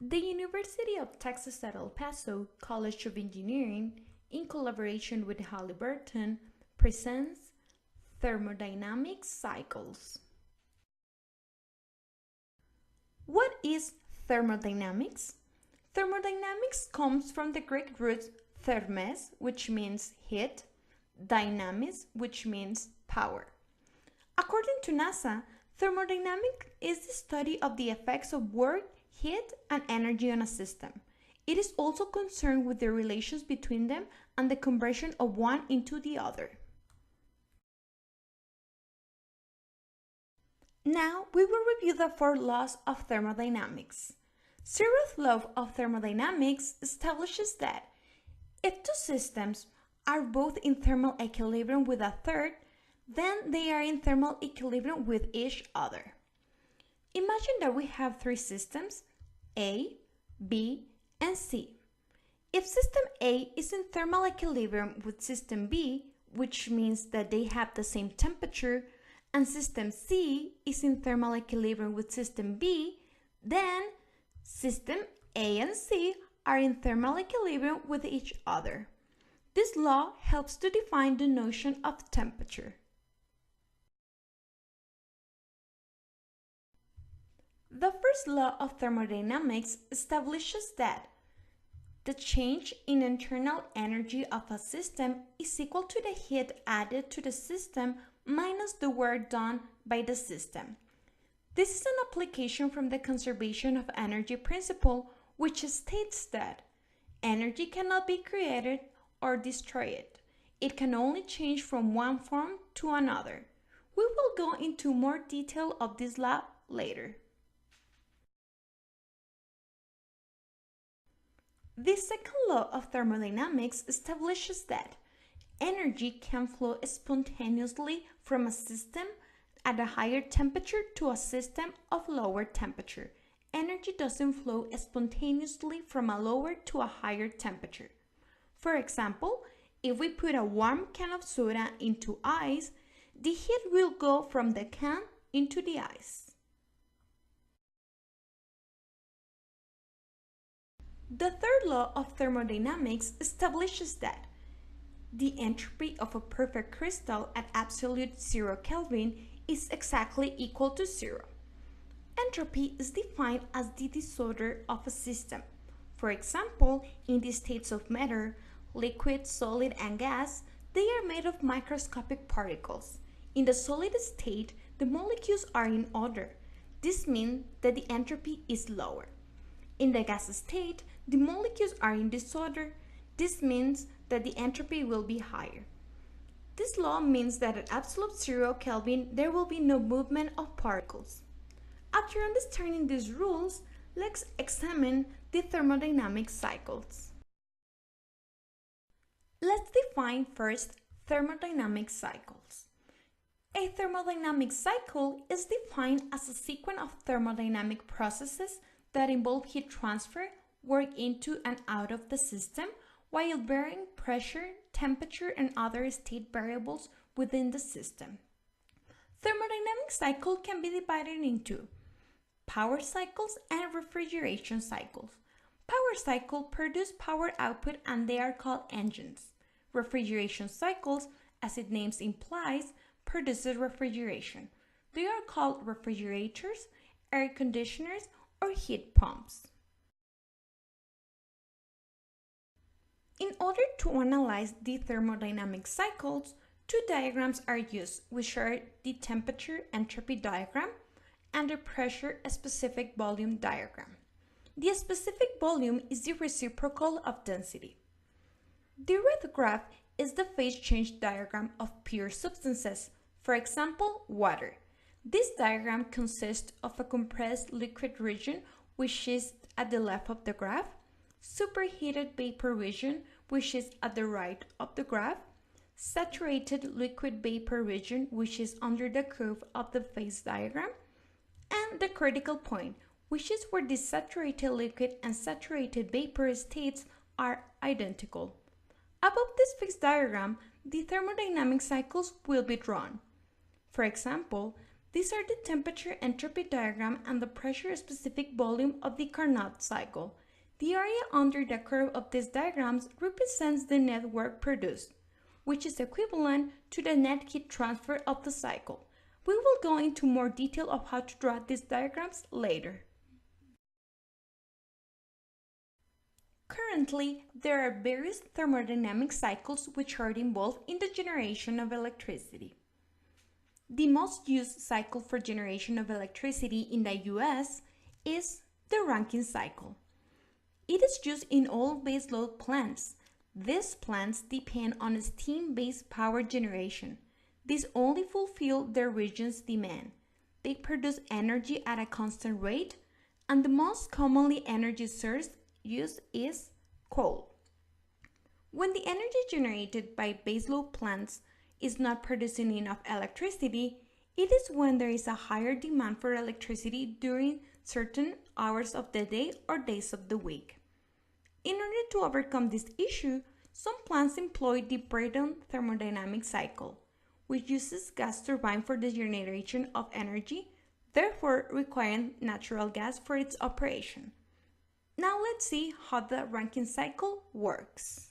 The University of Texas at El Paso College of Engineering, in collaboration with Halliburton, presents thermodynamic cycles. What is thermodynamics? Thermodynamics comes from the Greek root thermes, which means heat, dynamis, which means power. According to NASA, thermodynamics is the study of the effects of work, heat, and energy on a system. It is also concerned with the relations between them and the conversion of one into the other. Now we will review the 4 laws of thermodynamics. Zeroth Law of Thermodynamics establishes that if two systems are both in thermal equilibrium with a third, then they are in thermal equilibrium with each other. Imagine that we have 3 systems, A, B, and C. If system A is in thermal equilibrium with system B, which means that they have the same temperature, and system C is in thermal equilibrium with system B, then system A and C are in thermal equilibrium with each other. This law helps to define the notion of temperature. The first law of thermodynamics establishes that the change in internal energy of a system is equal to the heat added to the system minus the work done by the system. This is an application from the conservation of energy principle, which states that energy cannot be created or destroyed. It can only change from one form to another. We will go into more detail of this law later. The second law of thermodynamics establishes that energy can flow spontaneously from a system at a higher temperature to a system of lower temperature. Energy doesn't flow spontaneously from a lower to a higher temperature. For example, if we put a warm can of soda into ice, the heat will go from the can into the ice. The third law of thermodynamics establishes that the entropy of a perfect crystal at absolute 0 Kelvin is exactly equal to 0. Entropy is defined as the disorder of a system. For example, in the states of matter, liquid, solid, and gas, they are made of microscopic particles. In the solid state, the molecules are in order. This means that the entropy is lower. In the gas state, the molecules are in disorder. This means that the entropy will be higher. This law means that at absolute 0 Kelvin, there will be no movement of particles. After understanding these rules, let's examine the thermodynamic cycles. Let's define first thermodynamic cycles. A thermodynamic cycle is defined as a sequence of thermodynamic processes that involve heat transfer, work into and out of the system, while varying pressure, temperature, and other state variables within the system. Thermodynamic cycle can be divided into power cycles and refrigeration cycles. Power cycles produce power output and they are called engines. Refrigeration cycles, as its name implies, produces refrigeration. They are called refrigerators, air conditioners, or heat pumps. In order to analyze the thermodynamic cycles, 2 diagrams are used, which are the temperature entropy diagram and the pressure specific volume diagram. The specific volume is the reciprocal of density. The red graph is the phase change diagram of pure substances, for example, water. This diagram consists of a compressed liquid region, which is at the left of the graph, superheated vapor region, which is at the right of the graph, saturated liquid vapor region, which is under the curve of the phase diagram, and the critical point, which is where the saturated liquid and saturated vapor states are identical. Above this phase diagram, the thermodynamic cycles will be drawn. For example, These are the temperature entropy diagram and the pressure specific volume of the Carnot cycle. The area under the curve of these diagrams represents the net work produced, which is equivalent to the net heat transfer of the cycle. We will go into more detail of how to draw these diagrams later. Currently, there are various thermodynamic cycles which are involved in the generation of electricity. The most used cycle for generation of electricity in the US is the Rankine cycle. It is used in all baseload plants. These plants depend on steam-based power generation. These only fulfill their region's demand. They produce energy at a constant rate, and the most commonly energy source used is coal. When the energy generated by baseload plants is not producing enough electricity, it is when there is a higher demand for electricity during certain hours of the day or days of the week. In order to overcome this issue, some plants employ the Brayton thermodynamic cycle, which uses gas turbine for the generation of energy, therefore requiring natural gas for its operation. Now let's see how the Rankine cycle works.